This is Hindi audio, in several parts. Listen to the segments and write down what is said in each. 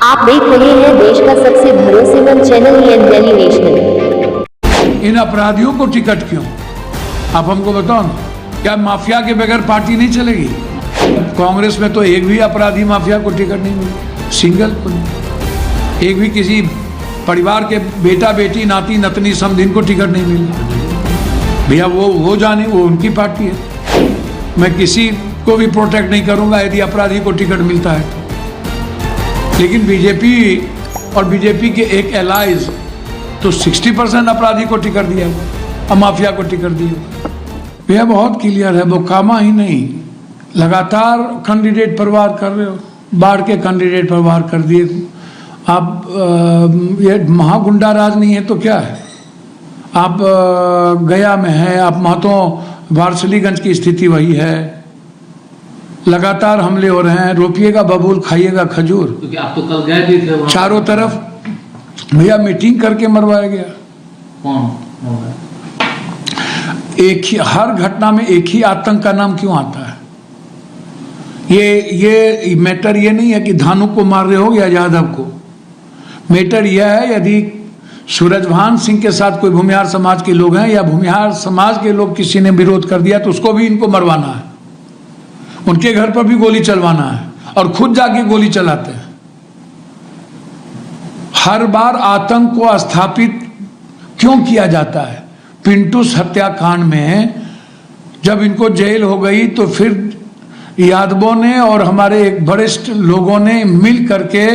आप देख रहे हैं देश का सबसे भरोसेमंद चैनल दिल्ली नेशनल। इन अपराधियों को टिकट क्यों? आप हमको बताओ ना, क्या माफिया के बगैर पार्टी नहीं चलेगी? कांग्रेस में तो एक भी अपराधी माफिया को टिकट नहीं मिली, सिंगल को नहीं। एक भी किसी परिवार के बेटा बेटी नाती नतनी समधिन को टिकट नहीं मिला। भैया वो जाने, वो उनकी पार्टी है। मैं किसी को भी प्रोटेक्ट नहीं करूंगा यदि अपराधी को टिकट मिलता है तो। लेकिन बीजेपी और बीजेपी के एक एलाइज तो 60% अपराधी को टिकट दिया हुआ और माफिया को टिकट दिया। भैया बहुत क्लियर है, वो कामा ही नहीं, लगातार कैंडिडेट पर वार कर रहे हो। बाढ़ के कैंडिडेट पर वार कर दिए आप। ये महागुंडा राज नहीं है तो क्या है? आप गया में है, आप महतो वारसलीगंज की स्थिति वही है। लगातार हमले हो रहे हैं, रोपिएगा बबूल खाइएगा खजूर। क्योंकि आप तो कल गए भी थे चारों तरफ भैया मीटिंग करके मरवाया गया। कौन? एक ही, हर घटना में एक ही आतंक का नाम क्यों आता है? ये मैटर ये नहीं है कि धानु को मार रहे हो या यादव को। मैटर यह है यदि सूरजभान सिंह के साथ कोई भूमिहार समाज के लोग हैं या भूमिहार समाज के लोग किसी ने विरोध कर दिया तो उसको भी इनको मरवाना है, उनके घर पर भी गोली चलवाना है और खुद जाके गोली चलाते हैं। हर बार आतंक को स्थापित क्यों किया जाता है? पिंटूस हत्याकांड में जब इनको जेल हो गई तो फिर यादवों ने और हमारे एक वरिष्ठ लोगों ने मिल करके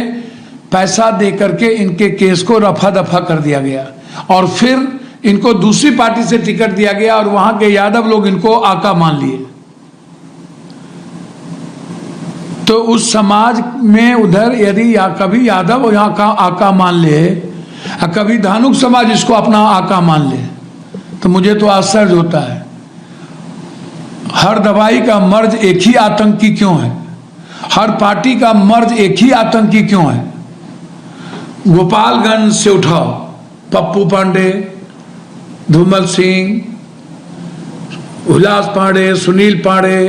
पैसा दे करके इनके केस को रफा दफा कर दिया गया और फिर इनको दूसरी पार्टी से टिकट दिया गया और वहां के यादव लोग इनको आका मान लिए। तो उस समाज में उधर यदि कभी यादव यहाँ का आका मान ले, कभी धानुक समाज इसको अपना आका मान ले, तो मुझे तो आश्चर्य होता है। हर दवाई का मर्ज एक ही आतंकी क्यों है? हर पार्टी का मर्ज एक ही आतंकी क्यों है? गोपालगंज से उठाओ, पप्पू पांडे, धूमल सिंह, उल्लास पांडे, सुनील पांडे,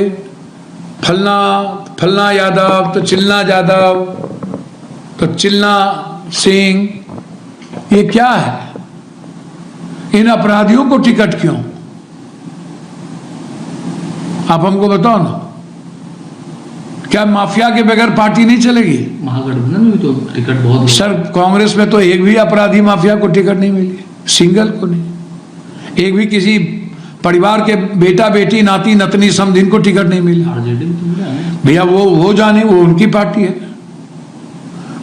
फलना यादव, तो चिल्ला यादव, तो चिल्ला सिंह, ये क्या है? इन अपराधियों को टिकट क्यों? आप हमको बताओ ना, क्या माफिया के बगैर पार्टी नहीं चलेगी? महागठबंधन में तो टिकट बहुत सर, कांग्रेस में तो एक भी अपराधी माफिया को टिकट नहीं मिली, सिंगल को नहीं। एक भी किसी परिवार के बेटा बेटी नाती नतनी समधिन को टिकट नहीं मिला। भैया वो जाने, वो उनकी पार्टी है।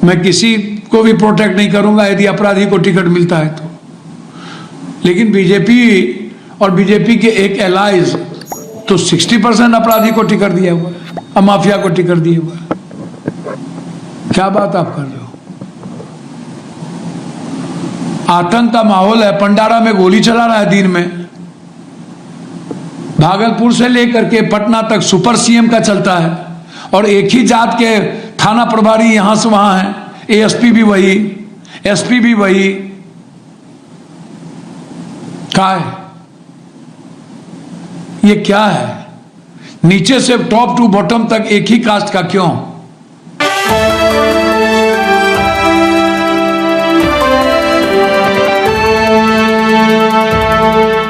मैं किसी को भी प्रोटेक्ट नहीं करूंगा यदि अपराधी को टिकट मिलता है तो। लेकिन बीजेपी और बीजेपी के एक एलाइज तो 60% अपराधी को टिकट दिया हुआ और माफिया को टिकट दिया हुआ। क्या बात आप कर रहे हो? आतंक का माहौल है। पंडारा में गोली चला रहा है दिन में। भागलपुर से लेकर के पटना तक सुपर सीएम का चलता है और एक ही जात के थाना प्रभारी यहां से वहां है, एएसपी भी वही, एसपी भी वही। क्या है ये? क्या है? नीचे से टॉप टू बॉटम तक एक ही कास्ट का क्यों?